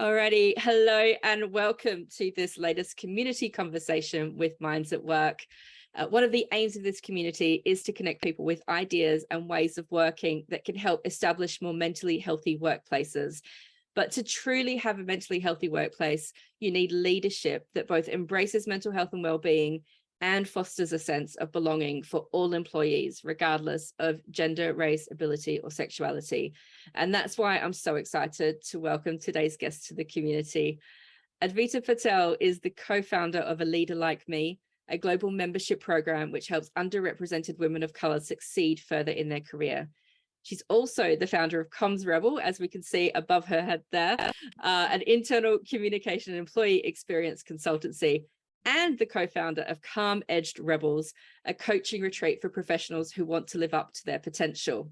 Alrighty, hello and welcome to this latest community conversation with Minds at Work. One of the aims of this community is to connect people with ideas and ways of working that can help establish more mentally healthy workplaces. But to truly have a mentally healthy workplace, you need leadership that both embraces mental health and well-being and fosters a sense of belonging for all employees, regardless of gender, race, ability, or sexuality. And that's why I'm so excited to welcome today's guest to the community. Advita Patel is the co-founder of A Leader Like Me, a global membership program which helps underrepresented women of color succeed further in their career. She's also the founder of Comms Rebel, as we can see above her head there, an internal communication and employee experience consultancy, and the co-founder of Calm Edged Rebels, a coaching retreat for professionals who want to live up to their potential.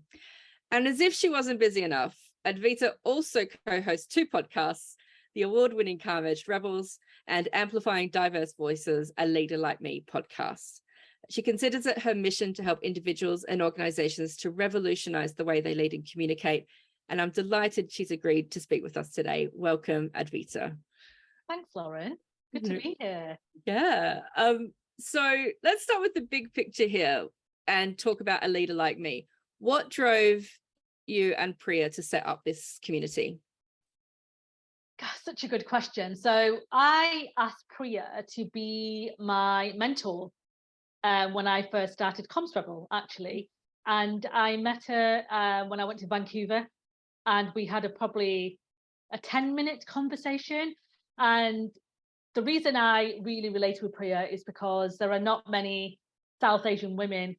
And as if she wasn't busy enough, Advita also co-hosts two podcasts, the award-winning Calm Edged Rebels and Amplifying Diverse Voices, A Leader Like Me podcast. She considers it her mission to help individuals and organizations to revolutionize the way they lead and communicate. And I'm delighted she's agreed to speak with us today. Welcome, Advita. Thanks, Lauren. Good to be here. Yeah. So let's start with the big picture here and talk about A Leader Like Me. What drove you and Priya to set up this community? God, such a good question. So I asked Priya to be my mentor when I first started Comms Rebel, actually. And I met her when I went to Vancouver, and we had probably a 10-minute conversation. And the reason I really related with Priya is because there are not many South Asian women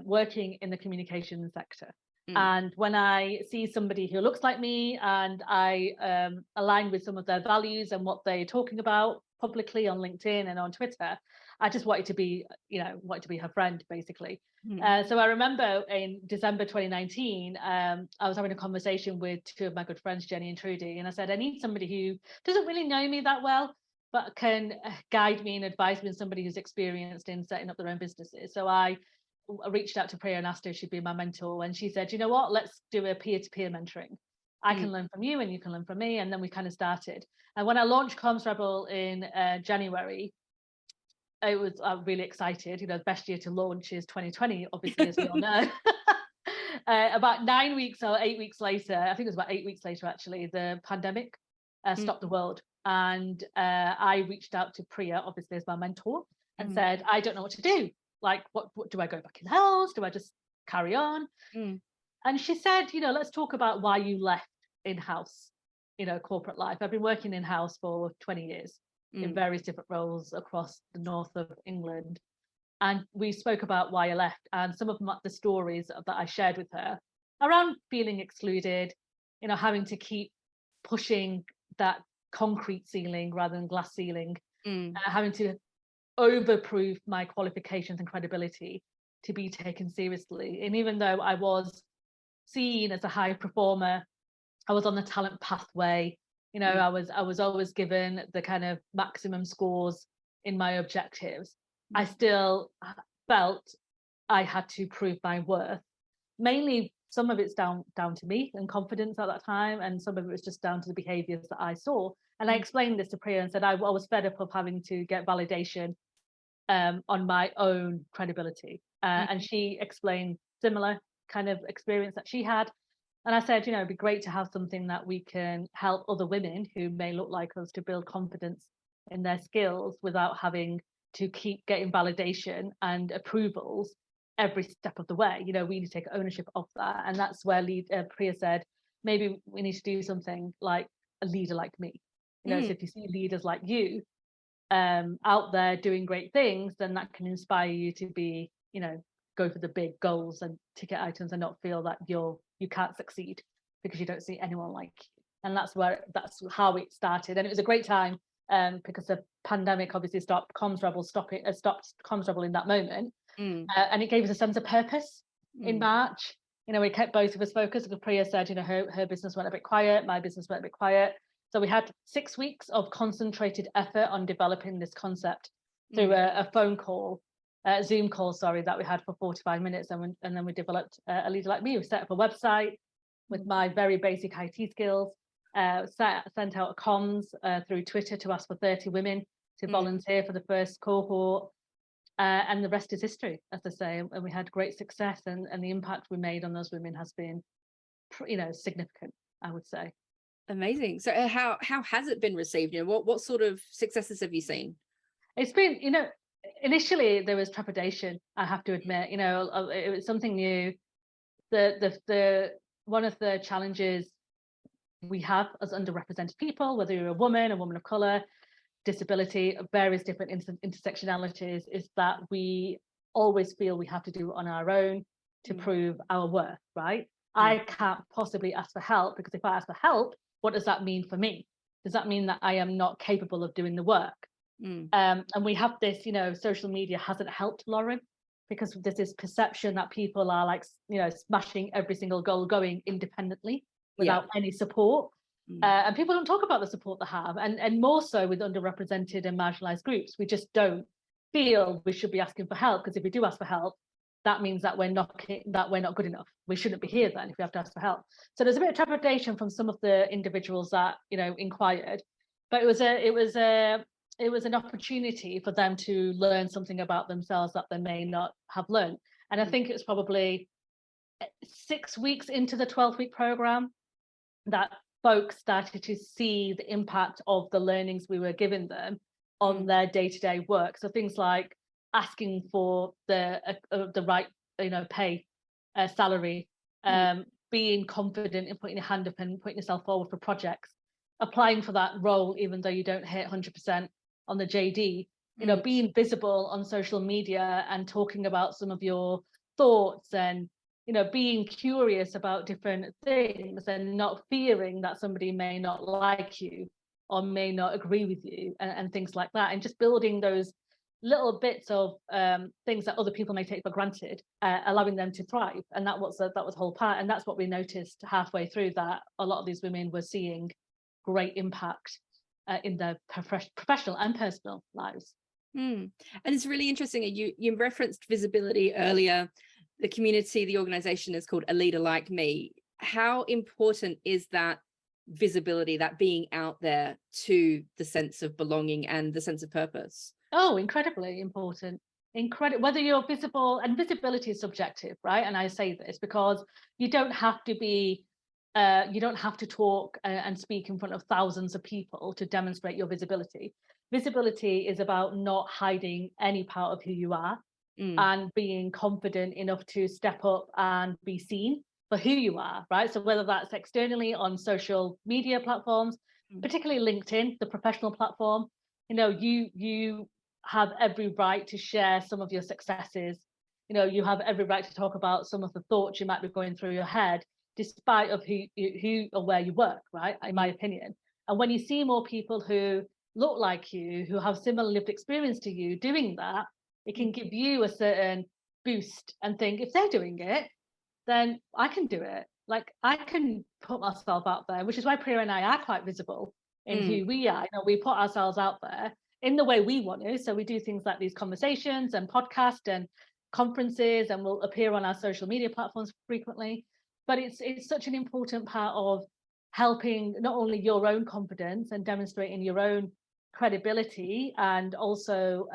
working in the communication sector. And when I see somebody who looks like me and I align with some of their values and what they're talking about publicly on LinkedIn and on Twitter, I just wanted to be, her friend, basically. So I remember in December 2019, I was having a conversation with two of my good friends, Jenny and Trudy, and I said, I need somebody who doesn't really know me that well, but can guide me and advise me as somebody who's experienced in setting up their own businesses. So I reached out to Priya and asked her if she'd be my mentor. And she said, you know what, let's do a peer-to-peer mentoring. I can learn from you and you can learn from me. And then we kind of started. And when I launched Comms Rebel in January, I was really excited. The best year to launch is 2020, obviously, as we all know. About 9 weeks or 8 weeks later, I think it was about 8 weeks later, actually, the pandemic stopped the world. And I reached out to Priya, obviously, as my mentor, and said, I don't know what to do. Like, what do I go back in house? Do I just carry on? And she said, let's talk about why you left in-house, corporate life. I've been working in-house for 20 years in various different roles across the north of England. And we spoke about why I left and some of the stories that I shared with her around feeling excluded, having to keep pushing that concrete ceiling rather than glass ceiling, having to overprove my qualifications and credibility to be taken seriously. And even though I was seen as a high performer, I was on the talent pathway, I was always given the kind of maximum scores in my objectives. I still felt I had to prove my worth. Mainly some of it's down to me and confidence at that time, and some of it was just down to the behaviors that I saw. And I explained this to Priya and said I was fed up of having to get validation on my own credibility. And she explained similar kind of experience that she had. And I said, it'd be great to have something that we can help other women who may look like us to build confidence in their skills without having to keep getting validation and approvals every step of the way. We need to take ownership of that. And that's where Priya said, maybe we need to do something like A Leader Like Me. So if you see leaders like you out there doing great things, then that can inspire you to be, go for the big goals and ticket items and not feel that you can't succeed because you don't see anyone like you. And that's how it started. And it was a great time because the pandemic obviously stopped Comms Rebel, stopped Comms Rebel in that moment. And it gave us a sense of purpose in March. We kept both of us focused. Because Priya said, her business went a bit quiet, my business went a bit quiet. So we had 6 weeks of concentrated effort on developing this concept through a phone call, Zoom call, that we had for 45 minutes. And then we developed A Leader Like Me. We set up a website with my very basic IT skills. sent out a comms through Twitter to ask for 30 women to volunteer for the first cohort. And the rest is history, as I say, and we had great success, and the impact we made on those women has been, significant, I would say. Amazing. So how has it been received? What sort of successes have you seen? It's been, initially there was trepidation, I have to admit. It was something new. The one of the challenges we have as underrepresented people, whether you're a woman of color, disability, various different intersectionalities, is that we always feel we have to do it on our own to prove our worth, right? I can't possibly ask for help, because if I ask for help, what does that mean for me? Does that mean that I am not capable of doing the work? And we have this, social media hasn't helped Lauren, because there's this perception that people are like, smashing every single goal going independently without any support. And people don't talk about the support they have, and more so with underrepresented and marginalized groups. We just don't feel we should be asking for help, because if we do ask for help, that means that we're not good enough. We shouldn't be here then if we have to ask for help. So there's a bit of trepidation from some of the individuals that inquired, but it was an opportunity for them to learn something about themselves that they may not have learned. And I think it was probably 6 weeks into the 12-week program that folks started to see the impact of the learnings we were giving them on their day-to-day work. So things like asking for the right pay, salary, being confident in putting your hand up and putting yourself forward for projects, applying for that role even though you don't hit 100% on the JD, being visible on social media and talking about some of your thoughts, and being curious about different things, and not fearing that somebody may not like you or may not agree with you, and things like that, and just building those little bits of things that other people may take for granted, allowing them to thrive. And that was the whole part. And that's what we noticed halfway through, that a lot of these women were seeing great impact in their professional and personal lives. And it's really interesting. You referenced visibility earlier. The community, the organization is called A Leader Like Me. How important is that visibility, that being out there, to the sense of belonging and the sense of purpose? Oh, incredibly important. Whether you're visible, and visibility is subjective, right? And I say this because you don't have to be, you don't have to talk and speak in front of thousands of people to demonstrate your visibility. Visibility is about not hiding any part of who you are, and being confident enough to step up and be seen for who you are, right? So whether that's externally on social media platforms, particularly LinkedIn, the professional platform, you have every right to share some of your successes. You have every right to talk about some of the thoughts you might be going through your head, despite of who or where you work, right? In my opinion. And when you see more people who look like you, who have similar lived experience to you doing that, it can give you a certain boost and think, if they're doing it, then I can do it. Like, I can put myself out there, which is why Priya and I are quite visible in who we are. We put ourselves out there in the way we want to. So we do things like these conversations and podcasts and conferences, and we'll appear on our social media platforms frequently. But it's such an important part of helping not only your own confidence and demonstrating your own credibility, and also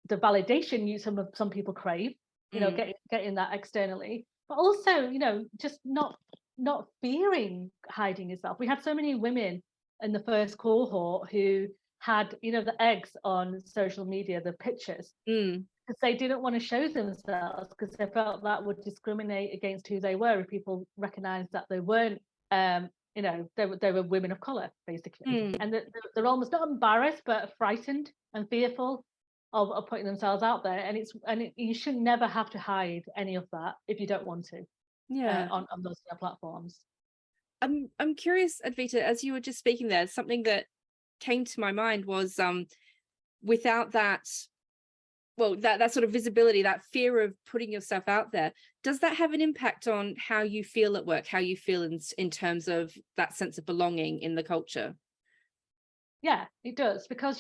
the validation some people crave, getting that externally, but also, just not fearing hiding yourself. We had so many women in the first cohort who had, the eggs on social media, the pictures, because they didn't want to show themselves, because they felt that would discriminate against who they were if people recognized that they weren't, they were women of color, basically. And they're almost not embarrassed, but frightened and fearful of putting themselves out there. And you should never have to hide any of that if you don't want to. On those platforms. I'm curious, Advita, as you were just speaking there, something that came to my mind was without that, that sort of visibility, that fear of putting yourself out there, does that have an impact on how you feel at work, how you feel in terms of that sense of belonging in the culture? Yeah, it does, because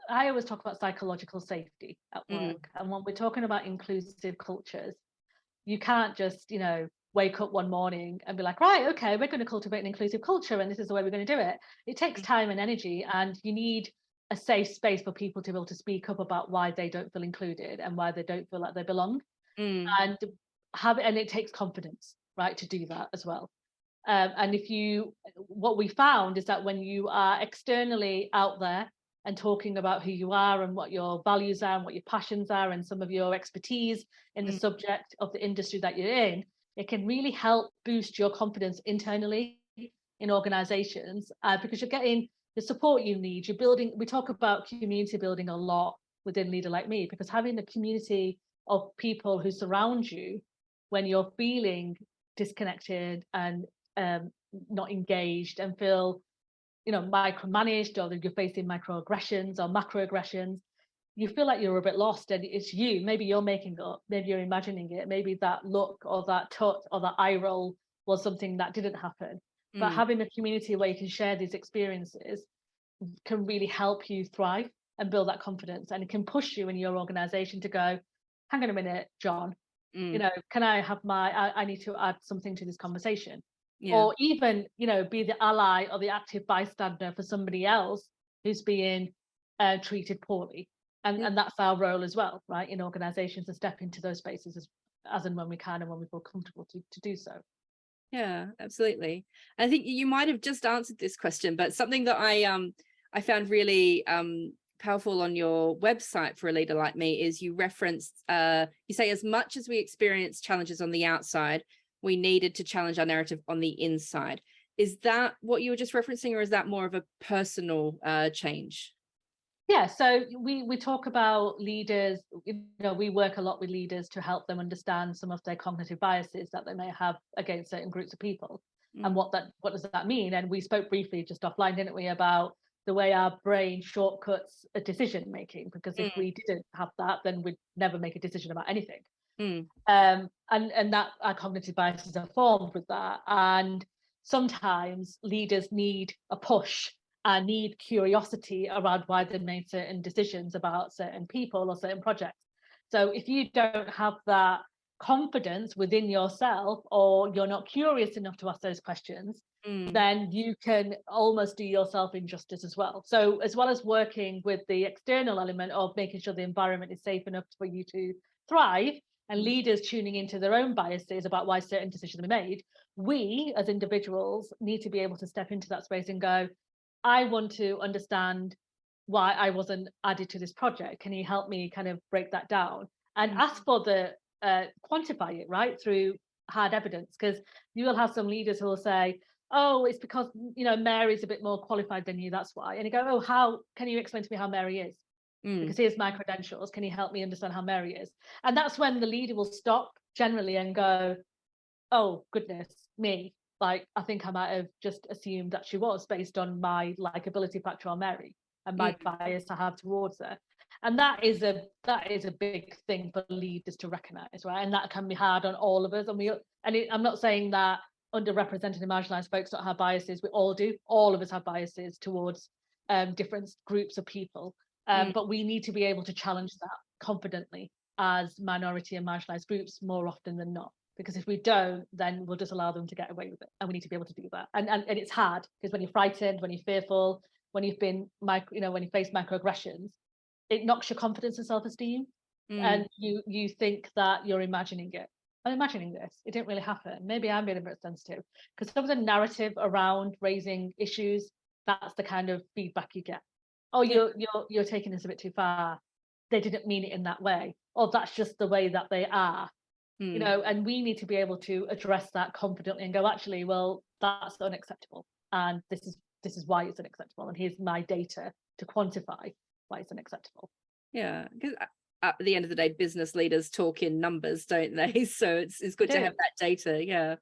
I always talk about psychological safety at work, and when we're talking about inclusive cultures, you can't just wake up one morning and be like, right, okay, we're going to cultivate an inclusive culture and this is the way we're going to do it. It takes time and energy, and you need a safe space for people to be able to speak up about why they don't feel included and why they don't feel like they belong. And it takes confidence, right, to do that as well. And what we found is that when you are externally out there and talking about who you are and what your values are and what your passions are and some of your expertise in the subject of the industry that you're in, it can really help boost your confidence internally in organizations, because you're getting the support you need. You're building, we talk about community building a lot within Leader Like Me, because having a community of people who surround you when you're feeling disconnected and not engaged and feel, micromanaged, or that you're facing microaggressions or macroaggressions, you feel like you're a bit lost, and it's you. Maybe you're making it up, maybe you're imagining it, maybe that look or that touch or that eye roll was something that didn't happen. But having a community where you can share these experiences can really help you thrive and build that confidence, and it can push you in your organization to go, hang on a minute, John, can I have I need to add something to this conversation. Or even, be the ally or the active bystander for somebody else who's being treated poorly. And that's our role as well, right, in organizations, to step into those spaces as and when we can and when we feel comfortable to do so. Yeah, absolutely. I think you might have just answered this question, but something that I found really powerful on your website for a leader like me is you referenced, you say, as much as we experience challenges on the outside, we needed to challenge our narrative on the inside. Is that what you were just referencing, or is that more of a personal change? Yeah, so we talk about leaders, we work a lot with leaders to help them understand some of their cognitive biases that they may have against certain groups of people. And what does that mean? And we spoke briefly just offline, didn't we, about the way our brain shortcuts a decision making, because if we didn't have that, then we'd never make a decision about anything. And that our cognitive biases are formed with that. And sometimes leaders need a push and need curiosity around why they made certain decisions about certain people or certain projects. So if you don't have that confidence within yourself, or you're not curious enough to ask those questions, then you can almost do yourself injustice as well. So as well as working with the external element of making sure the environment is safe enough for you to thrive, and leaders tuning into their own biases about why certain decisions are made, we as individuals need to be able to step into that space and go, I want to understand why I wasn't added to this project. Can you help me kind of break that down? And ask for the quantify it, right, through hard evidence, because you will have some leaders who will say, oh, it's because, Mary's a bit more qualified than you, that's why. And you go, oh, how can you explain to me how Mary is? Because here's my credentials. Can you help me understand how Mary is? And that's when the leader will stop generally and go, oh, goodness me. Like, I think I might have just assumed that she was based on my likability factor on Mary and my bias I have towards her. And that is a big thing for leaders to recognize, right? And that can be hard on all of us. I'm not saying that underrepresented and marginalized folks don't have biases. We all do. All of us have biases towards different groups of people. But we need to be able to challenge that confidently as minority and marginalized groups more often than not. Because if we don't, then we'll just allow them to get away with it. And we need to be able to do that. And it's hard, because when you're frightened, when you're fearful, when you've been, when you face microaggressions, it knocks your confidence and self-esteem. And you think that you're imagining it. I'm imagining this. It didn't really happen. Maybe I'm being a bit sensitive. Because some of the narrative around raising issues, that's the kind of feedback you get. Oh, you're taking this a bit too far. They didn't mean it in that way. Or that's just the way that they are. And we need to be able to address that confidently and go, actually, well, that's unacceptable. And this is why it's unacceptable. And here's my data to quantify why it's unacceptable. Yeah, because at the end of the day, business leaders talk in numbers, don't they? So it's good to have that data. Yeah.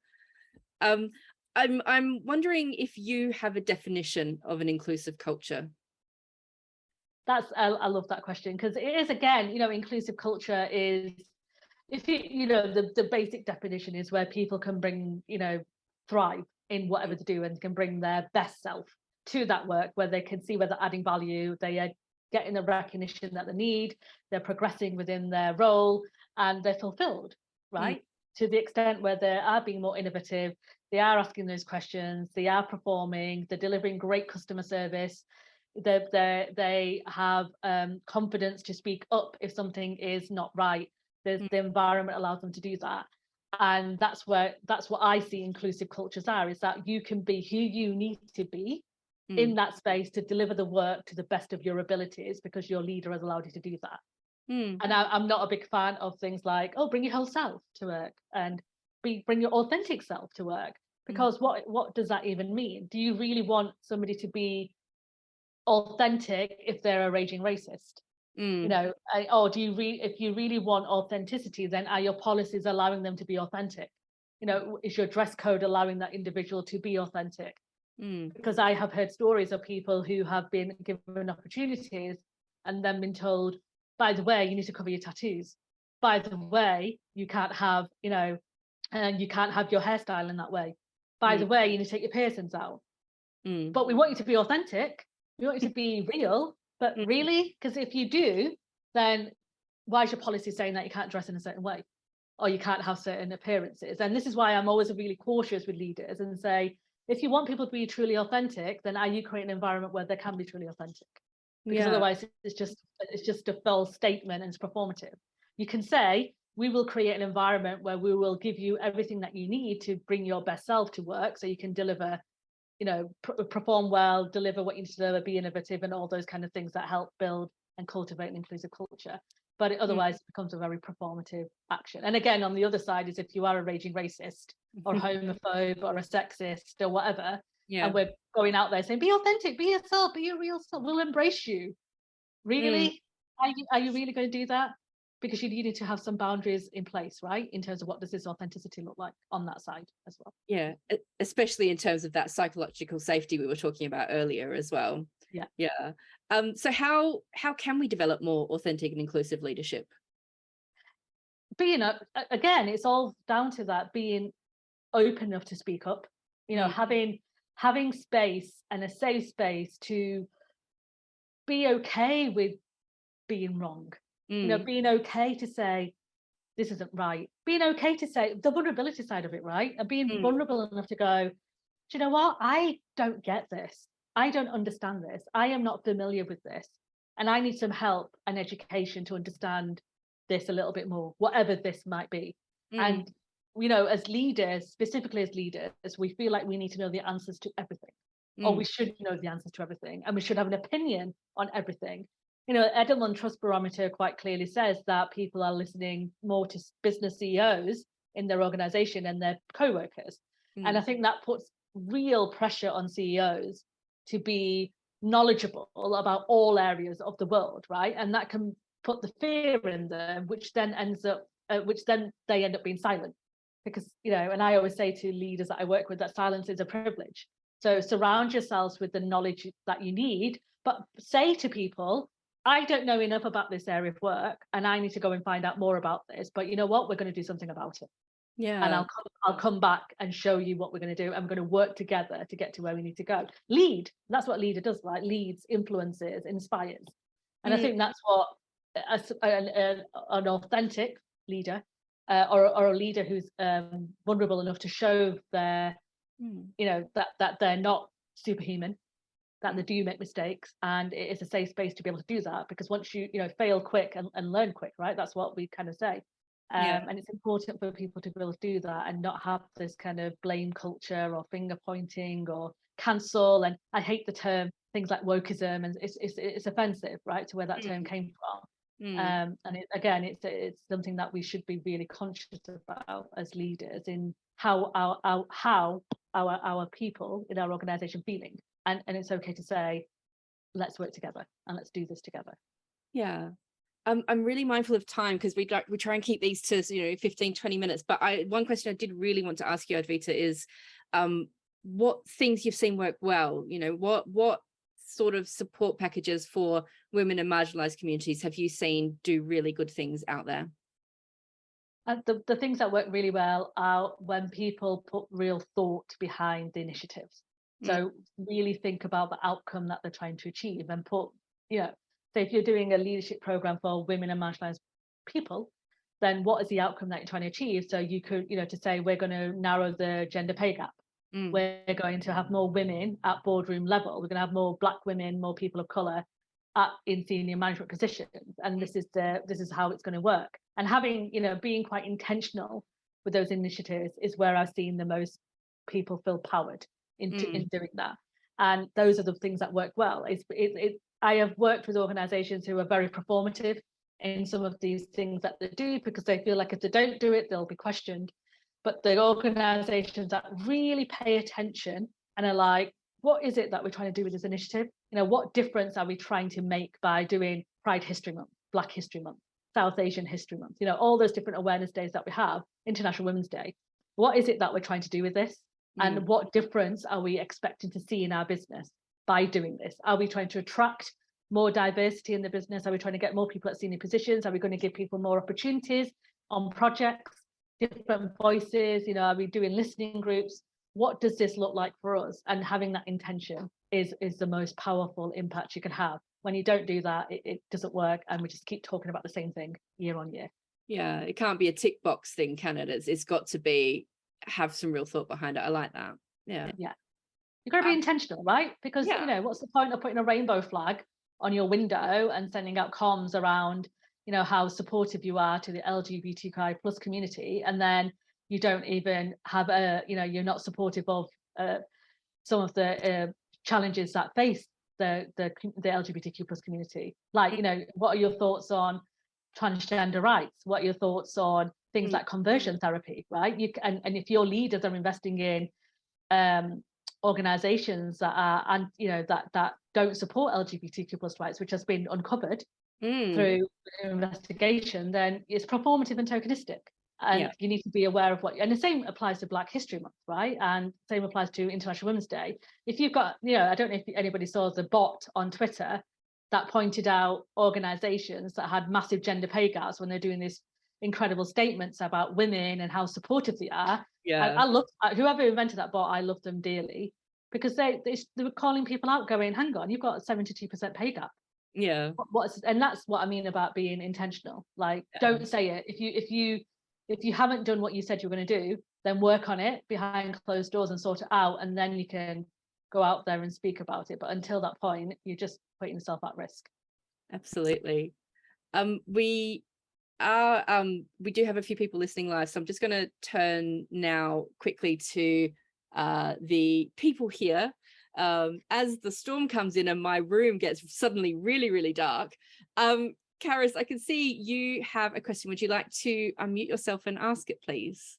I'm wondering if you have a definition of an inclusive culture. I love that question, because it is, again, inclusive culture is, if the basic definition is where people can bring, thrive in whatever they do, and can bring their best self to that work, where they can see where they're adding value, they are getting the recognition that they need, they're progressing within their role, and they're fulfilled, right? to the extent where they are being more innovative, they are asking those questions, they are performing, they're delivering great customer service, they have confidence to speak up if something is not right. The environment allows them to do that. And that's what I see inclusive cultures are, is that you can be who you need to be in that space to deliver the work to the best of your abilities, because your leader has allowed you to do that. And I'm not a big fan of things like, oh, bring your whole self to work and bring your authentic self to work, because what does that even mean? Do you really want somebody to be authentic if they're a raging racist? You know, or do you if you really want authenticity, then are your policies allowing them to be authentic? You know, is your dress code allowing that individual to be authentic? Because I have heard stories of people who have been given opportunities and then been told, by the way, you need to cover your tattoos. By the way, you can't have, you know, and you can't have your hairstyle in that way. By the way, you need to take your piercings out. But we want you to be authentic. We want you to be real. But really, because if you do, then why is your policy saying that you can't dress in a certain way, or you can't have certain appearances? And this is why I'm always really cautious with leaders and say, if you want people to be truly authentic, then are you creating an environment where they can be truly authentic? Because otherwise it's just a false statement and it's performative. You can say, we will create an environment where we will give you everything that you need to bring your best self to work, so you can deliver, you know, perform well, deliver what you need to deliver, be innovative, and all those kind of things that help build and cultivate an inclusive culture. But otherwise it becomes a very performative action. And again, on the other side is if you are a raging racist or homophobe or a sexist or whatever, and we're going out there saying, be authentic, be yourself, be your real self, we'll embrace you. Really? Are you really going to do that? Because you need to have some boundaries in place, right? In terms of what does this authenticity look like on that side as well. Yeah, especially in terms of that psychological safety we were talking about earlier as well. Yeah. So how can we develop more authentic and inclusive leadership? Being again, it's all down to that, being open enough to speak up, you know, having space and a safe space to be okay with being wrong, you know, being okay to say this isn't right, being okay to say the vulnerability side of it, right? And being vulnerable enough to go, do you know what, I don't get this, I don't understand this, I am not familiar with this, and I need some help and education to understand this a little bit more, whatever this might be. And you know, as leaders, specifically as leaders, we feel like we need to know the answers to everything, or we should know the answers to everything, and we should have an opinion on everything. You know, Edelman Trust Barometer quite clearly says that people are listening more to business CEOs in their organization and their co-workers. And I think that puts real pressure on CEOs to be knowledgeable about all areas of the world, right? And that can put the fear in them, which then they end up being silent. Because, you know, and I always say to leaders that I work with that silence is a privilege. So surround yourselves with the knowledge that you need, but say to people, I don't know enough about this area of work and I need to go and find out more about this, but you know what, we're going to do something about it. And I'll come back and show you what we're going to do, and we're going to work together to get to where we need to go. Lead, that's what a leader does, right? Leads, influences, inspires. And I think that's what an authentic leader or a leader who's vulnerable enough to show their, you know, that they're not superhuman, that they do make mistakes, and it is a safe space to be able to do that, because once you know, fail quick and learn quick, right? That's what we kind of say. And it's important for people to be able to do that and not have this kind of blame culture or finger pointing or cancel. And I hate the term things like wokeism, and it's offensive, right, to where that term came from. And it's something that we should be really conscious about as leaders, in how our people in our organization feeling. And it's okay to say, let's work together and let's do this together. Yeah. I'm really mindful of time, because we try and keep these to, you know, 15-20 minutes. But one question I did really want to ask you, Advita, is what things you've seen work well? You know, what sort of support packages for women in marginalized communities have you seen do really good things out there? The things that work really well are when people put real thought behind the initiatives. So really think about the outcome that they're trying to achieve, and put, you know, so if you're doing a leadership program for women and marginalized people, then what is the outcome that you're trying to achieve? So you could, to say we're going to narrow the gender pay gap. We're going to have more women at boardroom level. We're going to have more Black women, more people of colour in senior management positions, and this is how it's going to work. And having, being quite intentional with those initiatives is where I've seen the most people feel powered in doing that. And those are the things that work well. I have worked with organisations who are very performative in some of these things that they do, because they feel like if they don't do it, they'll be questioned. But the organisations that really pay attention and are like, what is it that we're trying to do with this initiative? What difference are we trying to make by doing Pride History Month, Black History Month, South Asian History Month, all those different awareness days that we have, International Women's Day. What is it that we're trying to do with this? And what difference are we expecting to see in our business by doing this? Are we trying to attract more diversity in the business? Are we trying to get more people at senior positions? Are we going to give people more opportunities on projects, different voices? Are we doing listening groups? What does this look like for us? And having that intention is the most powerful impact you can have. When you don't do that, it doesn't work, and we just keep talking about the same thing year on year. Yeah, it can't be a tick box thing, can it? It's got to have some real thought behind it. I like that. Yeah. You've got to be intentional, right? Because what's the point of putting a rainbow flag on your window and sending out comms around how supportive you are to the LGBTQI plus community, and then you don't even have you're not supportive of some of the challenges that face the LGBTQ plus community. Like, what are your thoughts on transgender rights? What are your thoughts on things like conversion therapy, right? And if your leaders are investing in organizations that are, and that don't support LGBTQ plus rights, which has been uncovered through investigation, then it's performative and tokenistic. And you need to be aware of and the same applies to Black History Month, right? And same applies to International Women's Day. If you've got, I don't know if anybody saw the bot on Twitter that pointed out organizations that had massive gender pay gaps when they're doing these incredible statements about women and how supportive they are. I love whoever invented that bot. I love them dearly, because they were calling people out, going, hang on, you've got a 72% pay gap. And that's what I mean about being intentional. Like, don't say it. If you haven't done what you said you were going to do, then work on it behind closed doors and sort it out, and then you can go out there and speak about it. But until that point, you're just putting yourself at risk. Absolutely. We do have a few people listening live, so I'm just going to turn now quickly to the people here. As the storm comes in and my room gets suddenly really, really dark. Karis, I can see you have a question. Would you like to unmute yourself and ask it, please?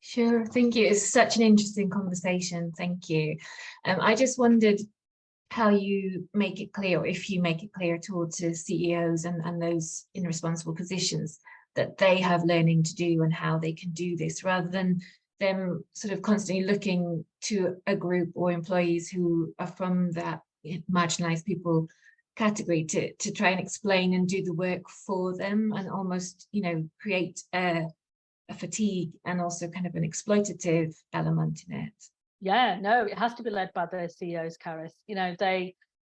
Sure, thank you. It's such an interesting conversation. Thank you. I just wondered how you make it clear, or if you make it clear at all to CEOs and those in responsible positions, that they have learning to do and how they can do this, rather than them sort of constantly looking to a group or employees who are from that marginalized people category to try and explain and do the work for them, and almost create a fatigue and also kind of an exploitative element in it. It has to be led by the CEOs, Karis.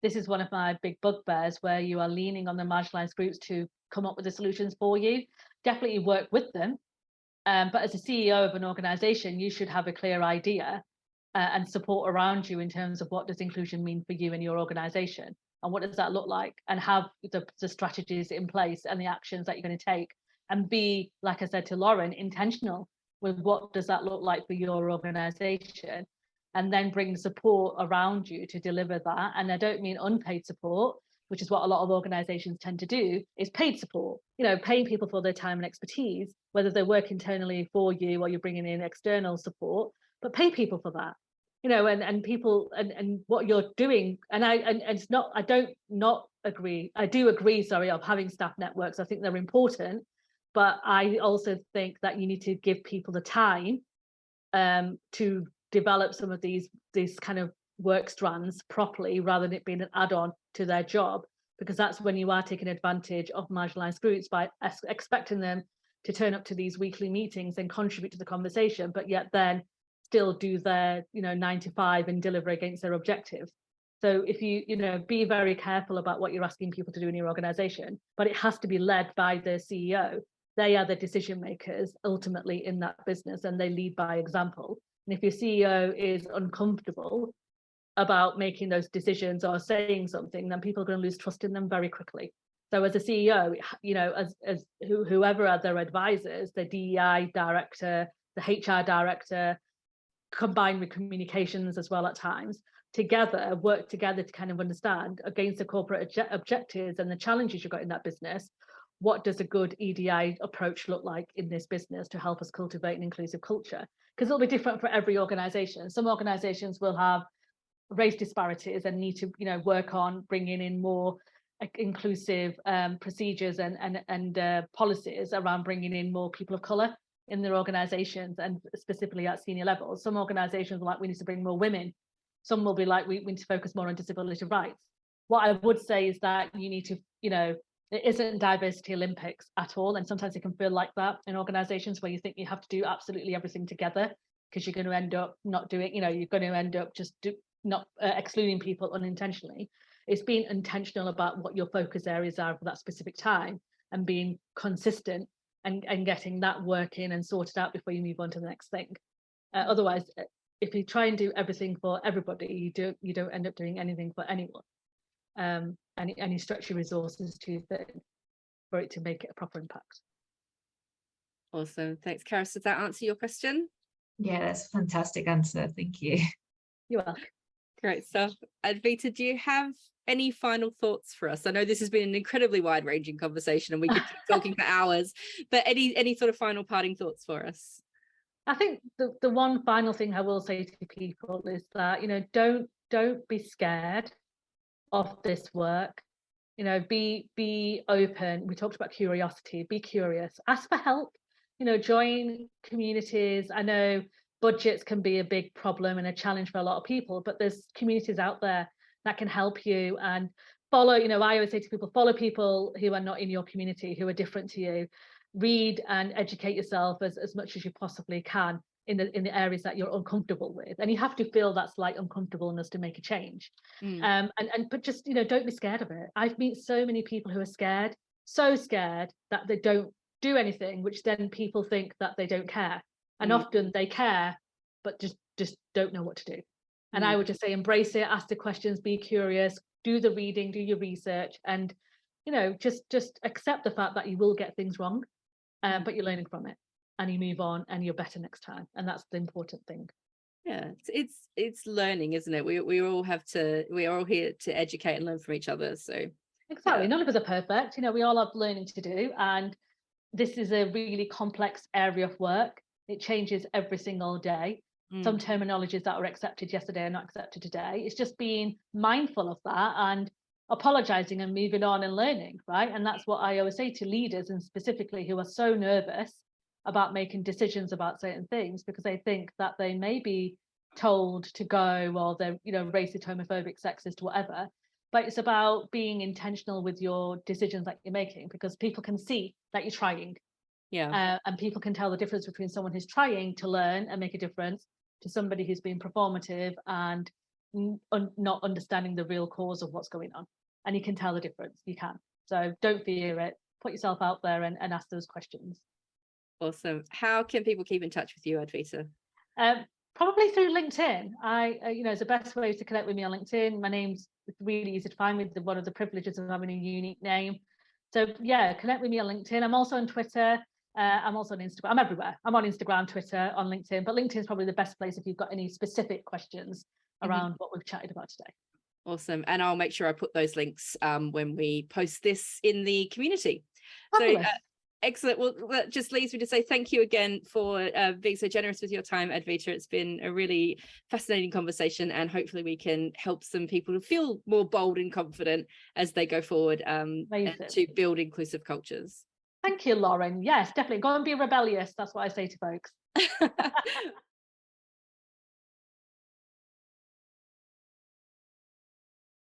This is one of my big bugbears, where you are leaning on the marginalized groups to come up with the solutions for you. Definitely work with them, but as a CEO of an organization, you should have a clear idea and support around you in terms of what does inclusion mean for you and your organization, and what does that look like, and have the strategies in place and the actions that you're going to take, and be, like I said to Lauren, intentional with what does that look like for your organization, and then bring support around you to deliver that. And I don't mean unpaid support, which is what a lot of organizations tend to do, is paid support, paying people for their time and expertise, whether they work internally for you or you're bringing in external support, but pay people for that. And people and what you're doing, and it's not, I don't not agree. I do agree, of having staff networks. I think they're important, but I also think that you need to give people the time to develop some of these kind of work strands properly, rather than it being an add-on to their job, because that's when you are taking advantage of marginalized groups by expecting them to turn up to these weekly meetings and contribute to the conversation, but yet then still do their 9 to 5 and deliver against their objectives. So if you be very careful about what you're asking people to do in your organization, but it has to be led by the CEO they are the decision makers ultimately in that business, and they lead by example. And if your CEO is uncomfortable about making those decisions or saying something, then people are going to lose trust in them very quickly. So as a CEO, you know, as whoever are their advisors, the DEI director, the HR director, combined with communications as well at times, together, work together to kind of understand against the corporate objectives and the challenges you've got in that business, what does a good EDI approach look like in this business to help us cultivate an inclusive culture? Because it'll be different for every organization. Some organizations will have race disparities and need to, you know, work on bringing in more inclusive procedures and policies around bringing in more people of color in their organizations, and specifically at senior levels. Some organizations are like, we need to bring more women. Some will be like, we need to focus more on disability rights. What I would say is that you need to, you know, it isn't diversity Olympics at all, and sometimes it can feel like that in organizations where you think you have to do absolutely everything together, because you're going to end up not doing, you know, you're going to end up just not excluding people unintentionally. It's being intentional about what your focus areas are for that specific time, and being consistent and getting that working and sorted out before you move on to the next thing. Otherwise, if you try and do everything for everybody, you don't end up doing anything for anyone. And you stretch your resources too thin for it to make it a proper impact. Awesome. Thanks, Karis. Does that answer your question? Yeah, that's a fantastic answer. Thank you. You're welcome. Great stuff. Advita, do you have any final thoughts for us? I know this has been an incredibly wide-ranging conversation and we could keep talking for hours, but any sort of final parting thoughts for us? I think the one final thing I will say to people is that, you know, don't be scared of this work. You know, be open. We talked about curiosity. Be curious. Ask for help. You know, join communities. I know budgets can be a big problem and a challenge for a lot of people, but there's communities out there that can help you, and follow, you know, I always say to people, follow people who are not in your community, who are different to you. Read and educate yourself as much as you possibly can in the areas that you're uncomfortable with, and you have to feel that slight uncomfortableness to make a change. But just, you know, don't be scared of it. I've met so many people who are scared, so scared that they don't do anything, which then people think that they don't care, and often they care but just don't know what to do. And I would just say, embrace it, ask the questions, be curious, do the reading, do your research, and, you know, just accept the fact that you will get things wrong, but you're learning from it, and you move on, and you're better next time. And that's the important thing. Yeah, it's learning, isn't it? We are all here to educate and learn from each other. So exactly, yeah. None of us are perfect. You know, we all have learning to do, and this is a really complex area of work. It changes every single day. Some terminologies that were accepted yesterday are not accepted today. It's just being mindful of that and apologizing and moving on and learning, right? And that's what I always say to leaders, and specifically who are so nervous about making decisions about certain things because they think that they may be told to go, or they're, you know, racist, homophobic, sexist, whatever. But it's about being intentional with your decisions that you're making, because people can see that you're trying. Yeah. And people can tell the difference between someone who's trying to learn and make a difference to somebody who's being performative and not understanding the real cause of what's going on. And you can tell the difference. You can. So don't fear it. Put yourself out there and ask those questions. Awesome. How can people keep in touch with you, Advita? Probably through LinkedIn. You know, it's the best way to connect with me on LinkedIn. My name's really easy to find, with one of the privileges of having a unique name. So yeah, connect with me on LinkedIn. I'm also on Twitter. I'm also on Instagram. I'm everywhere. I'm on Instagram, Twitter, on LinkedIn, but LinkedIn is probably the best place if you've got any specific questions around what we've chatted about today. Awesome. And I'll make sure I put those links when we post this in the community. Fabulous. So excellent. Well, that just leaves me to say thank you again for being so generous with your time, Advita. It's been a really fascinating conversation, and hopefully we can help some people to feel more bold and confident as they go forward to build inclusive cultures. Thank you, Lauren. Yes, definitely. Go and be rebellious. That's what I say to folks.